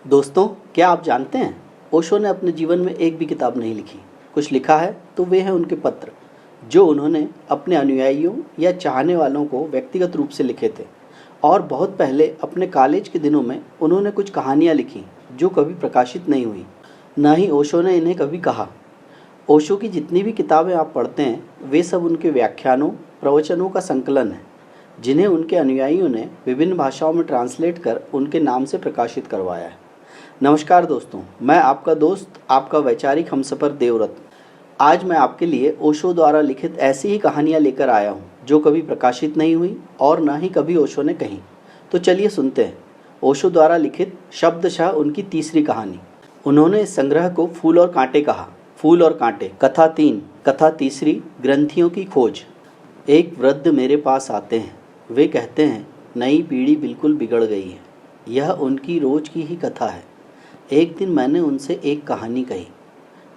दोस्तों, क्या आप जानते हैं ओशो ने अपने जीवन में एक भी किताब नहीं लिखी। कुछ लिखा है तो वे हैं उनके पत्र, जो उन्होंने अपने अनुयायियों या चाहने वालों को व्यक्तिगत रूप से लिखे थे। और बहुत पहले अपने कॉलेज के दिनों में उन्होंने कुछ कहानियाँ लिखी जो कभी प्रकाशित नहीं हुई, न ही ओशो ने इन्हें कभी कहा। ओशो की जितनी भी किताबें आप पढ़ते हैं वे सब उनके व्याख्यानों, प्रवचनों का संकलन है, जिन्हें उनके अनुयायियों ने विभिन्न भाषाओं में ट्रांसलेट कर उनके नाम से प्रकाशित करवाया है। नमस्कार दोस्तों, मैं आपका दोस्त, आपका वैचारिक हमसफ़र देवरत्न। आज मैं आपके लिए ओशो द्वारा लिखित ऐसी ही कहानियाँ लेकर आया हूँ जो कभी प्रकाशित नहीं हुई और न ही कभी ओशो ने कही। तो चलिए सुनते हैं ओशो द्वारा लिखित शब्दशः उनकी तीसरी कहानी। उन्होंने इस संग्रह को फूल और कांटे कहा। फूल और कांटे। कथा 3। कथा तीसरी, ग्रंथियों की खोज। एक वृद्ध मेरे पास आते हैं। वे कहते हैं, नई पीढ़ी बिल्कुल बिगड़ गई है। यह उनकी रोज की ही कथा है। एक दिन मैंने उनसे एक कहानी कही।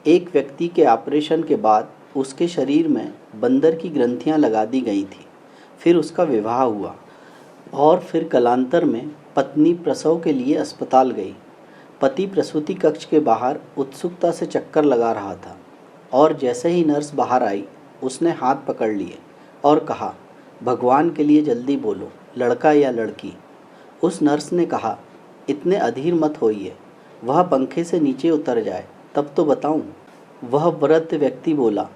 एक व्यक्ति के ऑपरेशन के बाद उसके शरीर में बंदर की ग्रंथियां लगा दी गई थी। फिर उसका विवाह हुआ और फिर कालांतर में पत्नी प्रसव के लिए अस्पताल गई। पति प्रसूति कक्ष के बाहर उत्सुकता से चक्कर लगा रहा था और जैसे ही नर्स बाहर आई उसने हाथ पकड़ लिए और कहा, भगवान के लिए जल्दी बोलो, लड़का या लड़की। उस नर्स ने कहा, इतने अधीर मत होइए, वह पंखे से नीचे उतर जाए तब तो बताऊं। वह वृद्ध व्यक्ति बोला,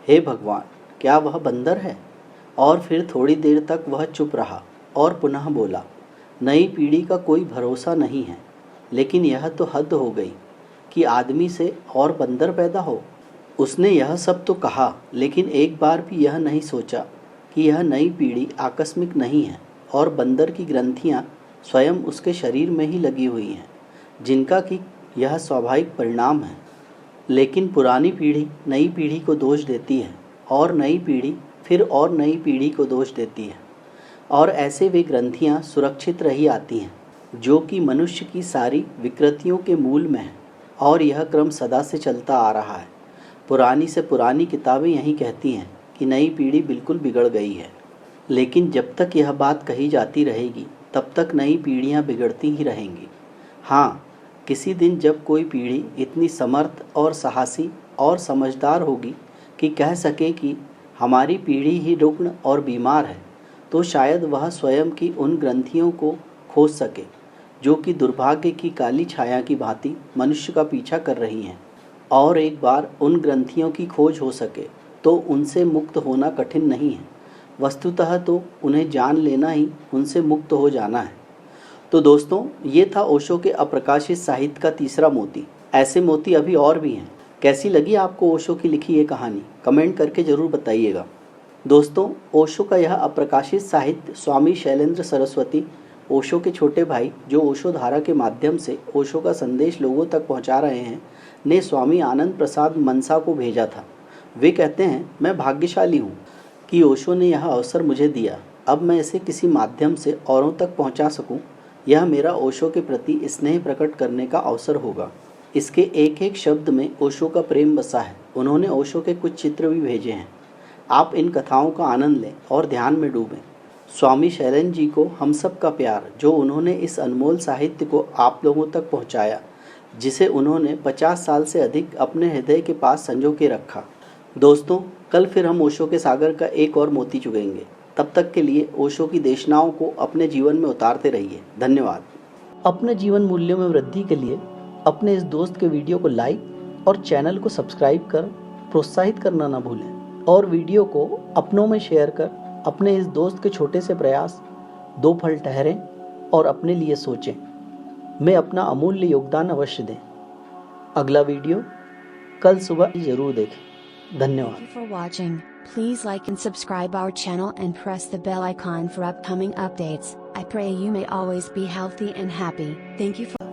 हे भगवान, क्या वह बंदर है? और फिर थोड़ी देर तक वह चुप रहा और पुनः बोला, नई पीढ़ी का कोई भरोसा नहीं है, लेकिन यह तो हद हो गई कि आदमी से और बंदर पैदा हो। उसने यह सब तो कहा, लेकिन एक बार भी यह नहीं सोचा कि यह नई पीढ़ी आकस्मिक नहीं है और बंदर की ग्रंथियां स्वयं उसके शरीर में ही लगी हुई हैं, जिनका कि यह स्वाभाविक परिणाम है। लेकिन पुरानी पीढ़ी नई पीढ़ी को दोष देती है और नई पीढ़ी फिर और नई पीढ़ी को दोष देती है, और ऐसे वे ग्रंथियां सुरक्षित रही आती हैं, जो कि मनुष्य की सारी विकृतियों के मूल में है। और यह क्रम सदा से चलता आ रहा है। पुरानी से पुरानी किताबें यही कहती हैं कि नई पीढ़ी बिल्कुल बिगड़ गई है। लेकिन जब तक यह बात कही जाती रहेगी तब तक नई पीढ़ियां बिगड़ती ही रहेंगी। हाँ, किसी दिन जब कोई पीढ़ी इतनी समर्थ और साहसी और समझदार होगी कि कह सके कि हमारी पीढ़ी ही रुग्ण और बीमार है, तो शायद वह स्वयं की उन ग्रंथियों को खोज सके जो कि दुर्भाग्य की काली छाया की भांति मनुष्य का पीछा कर रही हैं। और एक बार उन ग्रंथियों की खोज हो सके तो उनसे मुक्त होना कठिन नहीं है। वस्तुतः तो उन्हें जान लेना ही उनसे मुक्त हो जाना है। तो दोस्तों, ये था ओशो के अप्रकाशित साहित्य का तीसरा मोती। ऐसे मोती अभी और भी हैं। कैसी लगी आपको ओशो की लिखी ये कहानी? कमेंट करके ज़रूर बताइएगा। दोस्तों, ओशो का यह अप्रकाशित साहित्य स्वामी शैलेंद्र सरस्वती, ओशो के छोटे भाई, जो ओशो धारा के माध्यम से ओशो का संदेश लोगों तक पहुंचा रहे हैं, ने स्वामी आनंद प्रसाद मनसा को भेजा था। वे कहते हैं, मैं भाग्यशाली हूँ कि ओशो ने यह अवसर मुझे दिया। अब मैं इसे किसी माध्यम से औरों तक पहुँचा सकूँ। यह मेरा ओशो के प्रति स्नेह प्रकट करने का अवसर होगा। इसके एक एक शब्द में ओशो का प्रेम बसा है। उन्होंने ओशो के कुछ चित्र भी भेजे हैं। आप इन कथाओं का आनंद लें और ध्यान में डूबें। स्वामी शैलेंद्र जी को हम सब का प्यार, जो उन्होंने इस अनमोल साहित्य को आप लोगों तक पहुंचाया, जिसे उन्होंने 50 साल से अधिक अपने हृदय के पास संजो के रखा। दोस्तों, कल फिर हम ओशो के सागर का एक और मोती चुगेंगे। तब तक के लिए ओशो की देशनाओं को अपने जीवन में उतारते रहिए। धन्यवाद। अपने जीवन मूल्यों में वृद्धि के लिए अपने इस दोस्त के वीडियो को लाइक और चैनल को सब्सक्राइब कर प्रोत्साहित करना ना भूलें, और वीडियो को अपनों में शेयर कर अपने इस दोस्त के छोटे से प्रयास 2 फल ठहरें और अपने लिए सोचें, में अपना अमूल्य योगदान अवश्य दें। अगला वीडियो कल सुबह जरूर देखें। धन्यवाद। Thank you for watching. Please like and subscribe our channel and press the bell icon for upcoming updates. I pray you may always be healthy and happy. Thank you for